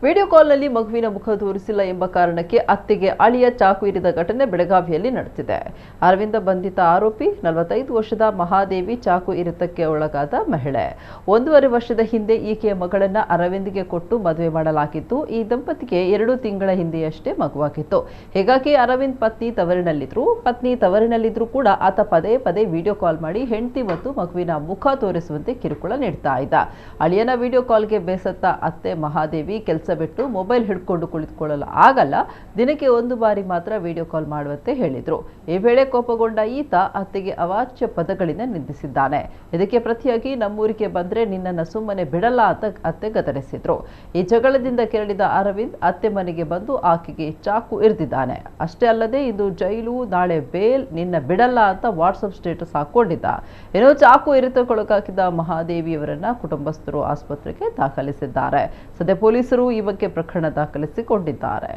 Video ಕಾಲ್ನಲ್ಲಿ ಮಗುವಿನ ಮುಖ ತೋರಿಸಿಲ್ಲ ಎಂಬ ಕಾರಣಕ್ಕೆ ಅತ್ತೆಗೆ ಅಳಿಯ ಚಾಕು ಇರಿದ ಘಟನೆ ಬೆಳಗಾವಿಯಲ್ಲಿ ನಡೆದಿದೆ. ಅರವಿಂದ ಬಂಧಿತ ಆರೋಪಿ 45 ವರ್ಷದ ಮಹಾದೇವಿ ಚಾಕು ಇರಿತಕ್ಕೆ ಒಳಗಾದ ಮಹಿಳೆ. 1.5 ವರ್ಷದ ಹಿಂದೆ ಈಕೆಯ ಮಗಳನ್ನ ಅರವಿಂದ್ಗೆ ಕೊಟ್ಟು ಮದುವೆ ಮಾಡಲಾಗಿತ್ತು. ಈ ದಂಪತಿಗೆ 2 ತಿಂಗಳ ಹಿಂದೆಯಷ್ಟೇ ಮಗುವಾಗಿತ್ತು. ಹೀಗಾಗಿ ಅರವಿಂದ್ ಪತ್ನಿ ತವರಿನಲ್ಲಿದ್ರು ಕೂಡ ಆತ ಪದೇ ಪದೇ ವಿಡಿಯೋ ಕಾಲ್ ಮಾಡಿ ಹೆಂಡತಿ ಮತ್ತು ಮಗುವಿನ ಮುಖ ತೋರಿಸುವಂತೆ ಕಿರುಕುಳ ನೀಡ್ತಾ ಇದ್ದ. ಅಳಿಯನ ವಿಡಿಯೋ ಕಾಲ್ಗೆ ಬೇಸತ್ತ ಅತ್ತೆ ಮಹಾದೇವಿ ಕೆಲಸ ಬಿಟ್ಟು ಮೊಬೈಲ್ ಹಿಡ್ಕೊಂಡು ಕುಳಿತುಕೊಳ್ಳಲು ಆಗಲ್ಲ, ದಿನಕ್ಕೆ 1 ಬಾರಿ ಮಾತ್ರ ವಿಡಿಯೋ ಕಾಲ್ ಮಾಡುವಂತೆ ಹೇಳಿದ್ರು. ಈ ವೇಳೆ ಕೋಪಗೊಂಡ ಈತ ಅತ್ತೆಗೆ ಅವಾಚ್ಯ ಪದಗಳಿಂದ ನಿಂದಿಸಿದ್ದಾನೆ. ಇದಕ್ಕೆ ಪ್ರತಿಯಾಗಿ ನಮ್ಮೂರಿಗೆ ಬಂದ್ರೆ ನಿನ್ನನ್ನು ಸುಮ್ಮನೆ ಬಿಡಲ್ಲ ಅಂತ ಅತ್ತೆ ಗದರಿಸಿದ್ರು. ಈ ಜಗಳದಿಂದ ಕೆರಳಿದ ಅರವಿಂದ್ ಅತ್ತೆ ಮನೆಗೆ ಬಂದು ಆಕೆಗೆ ಚಾಕು ಇರಿದಿದ್ದಾನೆ. ಅಷ್ಟೇ ಅಲ್ಲದೆ ಇದು ಜೈಲು, ನಾಳೆ ಬೇಲ್, ನಿನ್ನ ಬಿಡಲ್ಲ ಅಂತ ವಾಟ್ಸಪ್ ಸ್ಟೇಟಸ್ ಹಾಕೊಂಡಿದ್ದ. ಇನ್ನು ಚಾಕು ಇರಿತಕ್ಕೊಳಗಾಗಿದ್ದ ಮಹಾದೇವಿಯವರನ್ನ ಕುಟುಂಬಸ್ಥರು ಆಸ್ಪತ್ರೆಗೆ ದಾಖಲಿಸಿದ್ದಾರೆ. ಸದ್ಯ ಪೊಲೀಸರು ಈ ಬಗ್ಗೆ ಪ್ರಕರಣ ದಾಖಲಿಸಿಕೊಂಡಿದ್ದಾರೆ.